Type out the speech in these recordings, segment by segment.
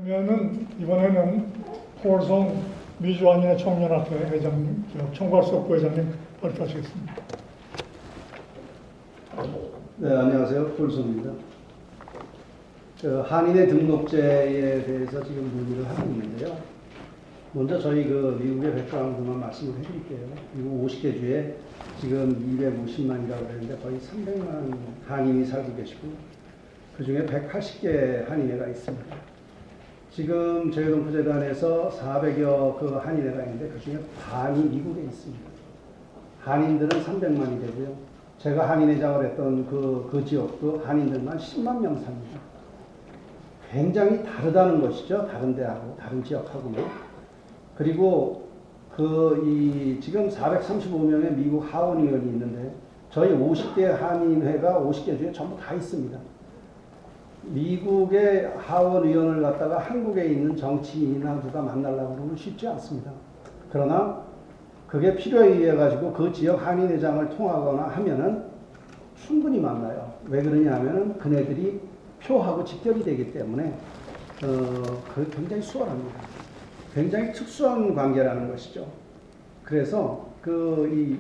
그러면은 이번에는 폴송 미주한인의 청년학회 회장님, 청괄석 부회장님 발표하시겠습니다. 네, 안녕하세요. 폴송입니다. 한인의 등록제에 대해서 지금 논의를 하고 있는데요. 먼저 저희 미국의 백그라운드만 말씀을 해드릴게요. 미국 50개 주에 지금 250만이라고 그랬는데 거의 300만 한인이 살고 계시고 그 중에 180개 한인회가 있습니다. 지금 저희 동포재단에서 400여 그 한인회가 있는데 그 중에 반이 미국에 있습니다. 한인들은 300만이 되고요. 제가 한인회장을 했던 그 지역도 한인들만 10만 명 삽니다. 굉장히 다르다는 것이죠. 다른 데하고, 다른 지역하고는. 그리고 지금 435명의 미국 하원의원이 있는데 저희 50개 한인회가 50개 중에 전부 다 있습니다. 미국의 하원의원을 갖다가 한국에 있는 정치인이나 누가 만나려고 그러면 쉽지 않습니다. 그러나 그게 필요에 의해 가지고 그 지역 한인회장을 통하거나 하면은 충분히 만나요. 왜 그러냐 하면은 그네들이 표하고 직결이 되기 때문에 그게 굉장히 수월합니다. 굉장히 특수한 관계라는 것이죠. 그래서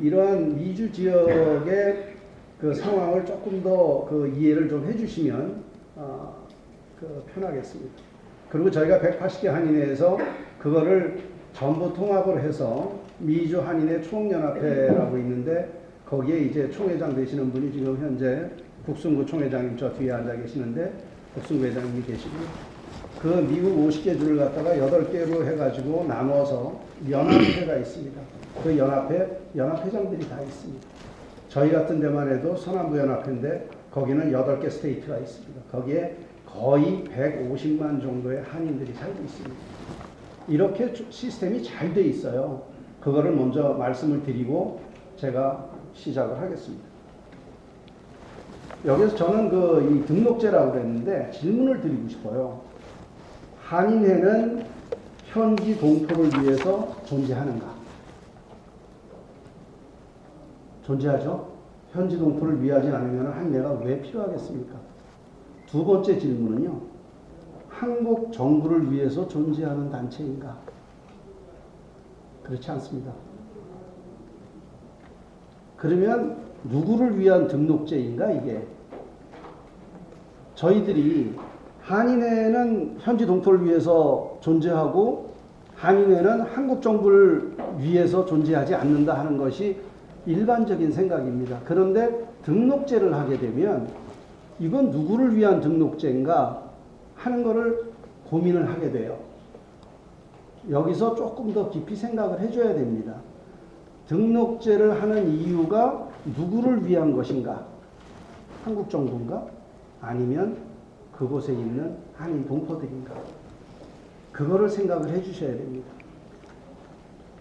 이러한 미주 지역의 그 상황을 조금 더 이해를 좀 해주시면 편하겠습니다. 그리고 저희가 180개 한인회에서 그거를 전부 통합을 해서 미주 한인회 총연합회라고 있는데 거기에 이제 총회장 되시는 분이 지금 현재 국순구 총회장님 저 뒤에 앉아 계시는데 국순구 회장님이 계시고 그 미국 50개 주를 갖다가 8개로 해가지고 나눠서 연합회가 있습니다. 그 연합회장들이 다 있습니다. 저희 같은 데만 해도 서남부 연합회인데 거기는 8개 스테이트가 있습니다. 거기에 거의 150만 정도의 한인들이 살고 있습니다. 이렇게 시스템이 잘 돼 있어요. 그거를 먼저 말씀을 드리고 제가 시작을 하겠습니다. 여기서 저는 이 등록제라고 그랬는데 질문을 드리고 싶어요. 한인회는 현지 동포를 위해서 존재하는가? 존재하죠? 현지 동포를 위하지 않으면 한인회가 왜 필요하겠습니까? 두 번째 질문은요. 한국 정부를 위해서 존재하는 단체인가? 그렇지 않습니다. 그러면 누구를 위한 등록제인가 이게? 저희들이 한인회는 현지 동포를 위해서 존재하고 한인회는 한국 정부를 위해서 존재하지 않는다 하는 것이 일반적인 생각입니다. 그런데 등록제를 하게 되면 이건 누구를 위한 등록제인가 하는 것을 고민을 하게 돼요. 여기서 조금 더 깊이 생각을 해줘야 됩니다. 등록제를 하는 이유가 누구를 위한 것인가? 한국 정부인가? 아니면 그곳에 있는 한인 동포들인가? 그거를 생각을 해주셔야 됩니다.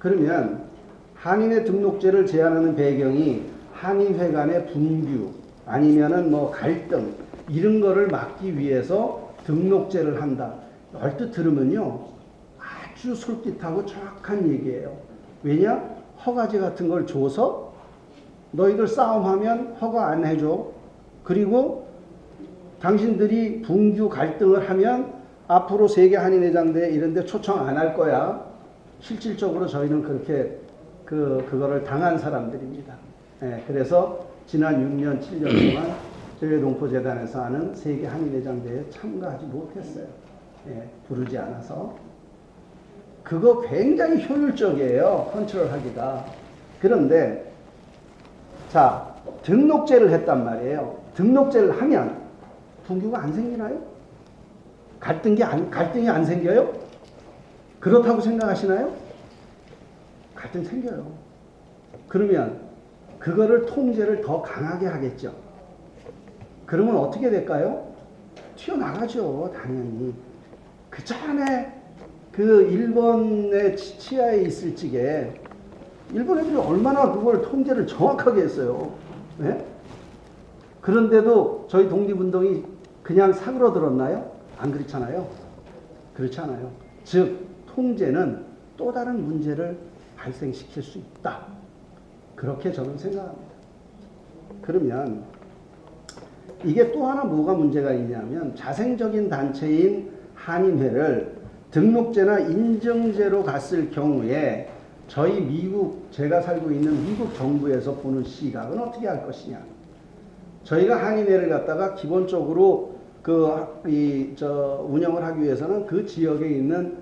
그러면 한인의 등록제를 제한하는 배경이 한인회 간의 분규 아니면은 갈등 이런 거를 막기 위해서 등록제를 한다. 얼뜻 들으면요 아주 솔깃하고 정확한 얘기예요. 왜냐? 허가제 같은 걸 줘서 너희들 싸움하면 허가 안 해줘. 그리고 당신들이 분규 갈등을 하면 앞으로 세계 한인회장대 이런 데 초청 안 할 거야. 실질적으로 저희는 그렇게 그거를 당한 사람들입니다. 예, 그래서 지난 6년, 7년 동안 저희 동포재단에서 하는 세계 한인회장대에 참가하지 못했어요. 예, 부르지 않아서. 그거 굉장히 효율적이에요. 컨트롤하기가. 그런데 자, 등록제를 했단 말이에요. 등록제를 하면 분규가 안 생기나요? 갈등이 안 생겨요? 그렇다고 생각하시나요? 갈등 생겨요. 그러면 그거를 통제를 더 강하게 하겠죠. 그러면 어떻게 될까요? 튀어나가죠. 당연히. 그 전에 일본의 치하에 있을 적에 일본 애들이 얼마나 그걸 통제를 정확하게 했어요. 네? 그런데도 저희 독립운동이 그냥 사그러들었나요? 안 그렇잖아요. 그렇지 않아요. 즉 통제는 또 다른 문제를 발생시킬 수 있다. 그렇게 저는 생각합니다. 그러면 이게 또 하나 뭐가 문제가 있냐면 자생적인 단체인 한인회를 등록제나 인정제로 갔을 경우에 저희 미국, 제가 살고 있는 미국 정부에서 보는 시각은 어떻게 할 것이냐. 저희가 한인회를 갖다가 기본적으로 운영을 하기 위해서는 그 지역에 있는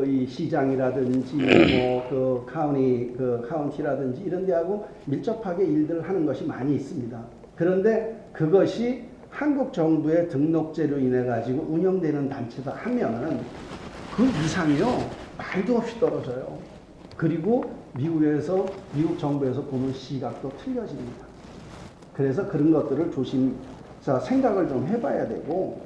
이 시장이라든지 카운티라든지 이런 데하고 밀접하게 일들을 하는 것이 많이 있습니다. 그런데 그것이 한국 정부의 등록제로 인해 가지고 운영되는 단체다 하면은 그 이상이요 말도 없이 떨어져요. 그리고 미국 정부에서 보는 시각도 틀려집니다. 그래서 그런 것들을 생각을 좀 해봐야 되고,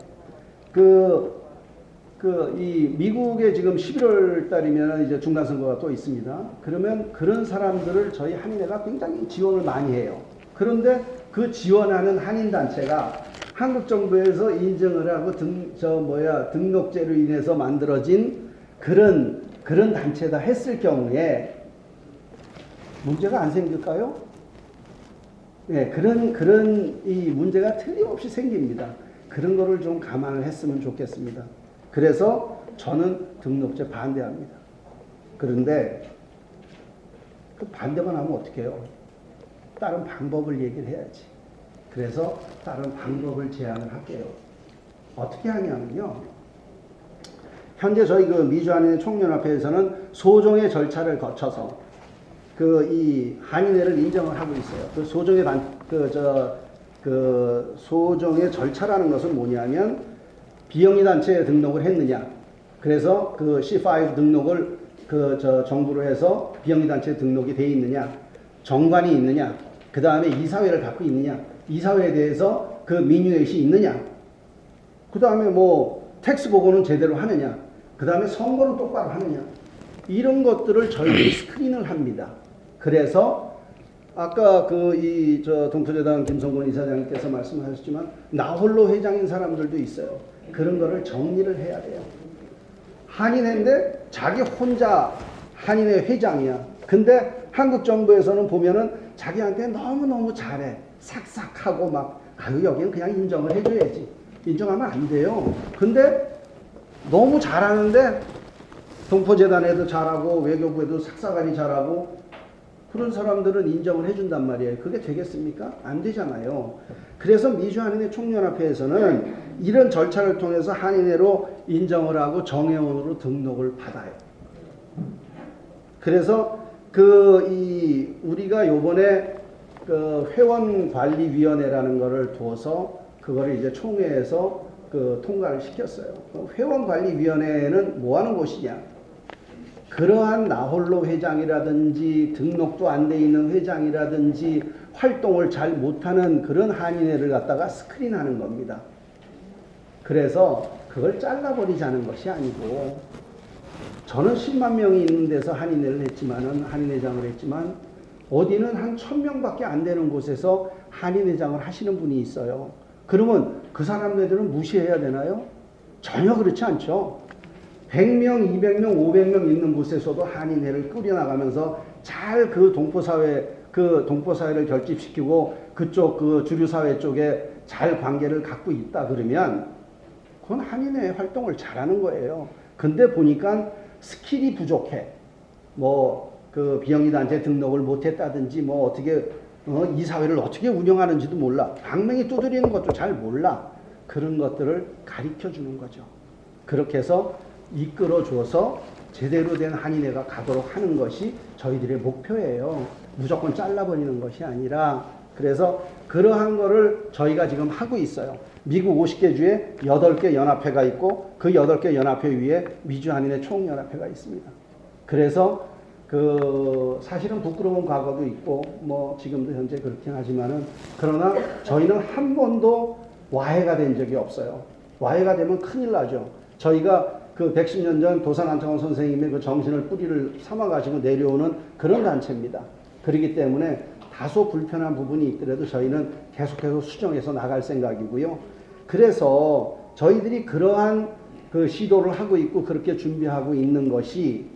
이 미국에 지금 11월 달이면 이제 중간선거가 또 있습니다. 그러면 그런 사람들을 저희 한인회가 굉장히 지원을 많이 해요. 그런데 그 지원하는 한인단체가 한국 정부에서 인정을 하고 등록제로 인해서 만들어진 그런 단체다 했을 경우에 문제가 안 생길까요? 네, 그런 이 문제가 틀림없이 생깁니다. 그런 거를 좀 감안을 했으면 좋겠습니다. 그래서 저는 등록제 반대합니다. 그런데 그 반대만 하면 어떻게 해요? 다른 방법을 얘기를 해야지. 그래서 다른 방법을 제안을 할게요. 어떻게 하냐면요. 현재 저희 미주한인회 총연합회에서는 소정의 절차를 거쳐서 이 한인회를 인정을 하고 있어요. 그 소정의 절차라는 것은 뭐냐면 비영리 단체에 등록을 했느냐. 그래서 그 C5 등록을 정부로 해서 비영리 단체에 등록이 돼 있느냐. 정관이 있느냐. 그 다음에 이사회를 갖고 있느냐. 이사회에 대해서 그 민유회시 있느냐. 그 다음에 텍스 보고는 제대로 하느냐. 그 다음에 선거는 똑바로 하느냐. 이런 것들을 저희들이 스크린을 합니다. 그래서 아까 동포재단 김성곤 이사장님께서 말씀하셨지만 나홀로 회장인 사람들도 있어요. 그런 거를 정리를 해야 돼요. 한인회인데 자기 혼자 한인회 회장이야. 근데 한국 정부에서는 보면은 자기한테 너무너무 잘해. 싹싹하고 여기는 그냥 인정을 해줘야지. 인정하면 안 돼요. 근데 너무 잘하는데 동포재단에도 잘하고 외교부에도 삭삭하니 잘하고 그런 사람들은 인정을 해준단 말이에요. 그게 되겠습니까? 안 되잖아요. 그래서 미주한인회 총연합회에서는 이런 절차를 통해서 한인회로 인정을 하고 정회원으로 등록을 받아요. 그래서 우리가 요번에 회원관리위원회라는 거를 두어서 그거를 이제 총회에서 통과를 시켰어요. 회원관리위원회는 뭐 하는 곳이냐? 그러한 나홀로 회장이라든지 등록도 안 돼 있는 회장이라든지 활동을 잘 못하는 그런 한인회를 갖다가 스크린하는 겁니다. 그래서 그걸 잘라버리자는 것이 아니고 저는 10만 명이 있는 데서 한인회를 했지만은 한인회장을 했지만 어디는 한 1000명밖에 안 되는 곳에서 한인회장을 하시는 분이 있어요. 그러면 그 사람들은 무시해야 되나요? 전혀 그렇지 않죠. 100명, 200명, 500명 있는 곳에서도 한인회를 꾸려나가면서 잘 동포사회를 결집시키고 그쪽 주류사회 쪽에 잘 관계를 갖고 있다 그러면 그건 한인회 활동을 잘하는 거예요. 근데 보니까 스킬이 부족해. 비영리 단체 등록을 못했다든지 어떻게 이 사회를 어떻게 운영하는지도 몰라. 방맹이 두드리는 것도 잘 몰라. 그런 것들을 가르쳐 주는 거죠. 그렇게 해서 이끌어 줘서 제대로 된 한인회가 가도록 하는 것이 저희들의 목표예요. 무조건 잘라버리는 것이 아니라. 그래서 그러한 거를 저희가 지금 하고 있어요. 미국 50개 주에 8개 연합회가 있고 그 8개 연합회 위에 미주 한인회 총연합회가 있습니다. 그래서 사실은 부끄러운 과거도 있고 지금도 현재 그렇긴 하지만은 그러나 저희는 한 번도 와해가 된 적이 없어요. 와해가 되면 큰일 나죠. 저희가 110년 전 도산 안창원 선생님의 그 정신을 뿌리를 삼아가지고 내려오는 그런 단체입니다. 그렇기 때문에 다소 불편한 부분이 있더라도 저희는 계속해서 수정해서 나갈 생각이고요. 그래서 저희들이 그러한 시도를 하고 있고 그렇게 준비하고 있는 것이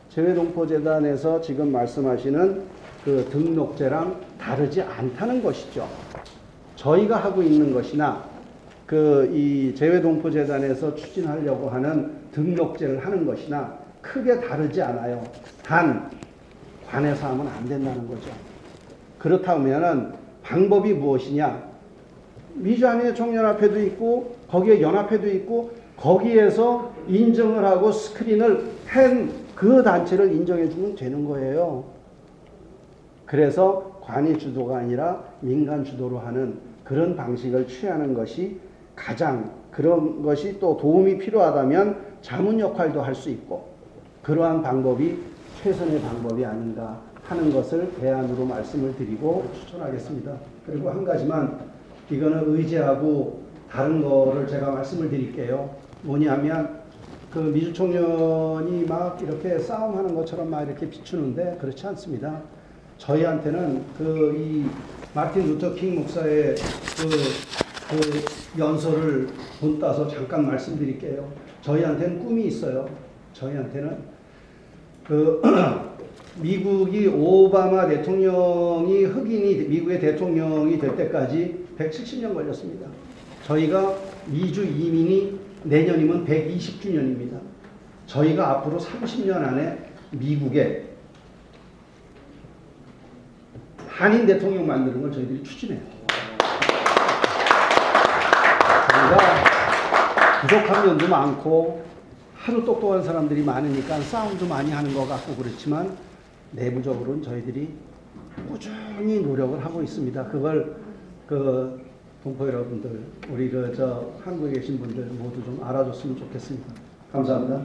재외동포재단에서 지금 말씀하시는 등록제랑 다르지 않다는 것이죠. 저희가 하고 있는 것이나 이 재외동포재단에서 추진하려고 하는 등록제를 하는 것이나 크게 다르지 않아요. 단 관에서 하면 안 된다는 거죠. 그렇다면은 방법이 무엇이냐? 미주한인의 청년합회도 있고 거기에 연합회도 있고 거기에서 인정을 하고 스크린을 한 그 단체를 인정해 주면 되는 거예요. 그래서 관이 주도가 아니라 민간 주도로 하는 그런 방식을 취하는 것이 가장, 그런 것이 또 도움이 필요하다면 자문 역할도 할 수 있고 그러한 방법이 최선의 방법이 아닌가 하는 것을 대안으로 말씀을 드리고 추천하겠습니다. 그리고 한 가지만, 이거는 의제하고 다른 거를 제가 말씀을 드릴게요. 뭐냐면 그 미주 청년이 막 이렇게 싸움하는 것처럼 막 이렇게 비추는데 그렇지 않습니다. 저희한테는 이 마틴 루터 킹 목사의 그 연설을 본따서 잠깐 말씀드릴게요. 저희한테는 꿈이 있어요. 저희한테는 미국이 오바마 대통령이 흑인이 미국의 대통령이 될 때까지 170년 걸렸습니다. 저희가 미주 이민이 내년이면 120주년입니다. 저희가 앞으로 30년 안에 미국에 한인 대통령 만드는 걸 저희들이 추진해요. 저희가 부족한 면도 많고 하루 똑똑한 사람들이 많으니까 싸움도 많이 하는 것 같고 그렇지만 내부적으로는 저희들이 꾸준히 노력을 하고 있습니다. 그걸 동포 여러분들, 우리 한국에 계신 분들 모두 좀 알아줬으면 좋겠습니다. 감사합니다.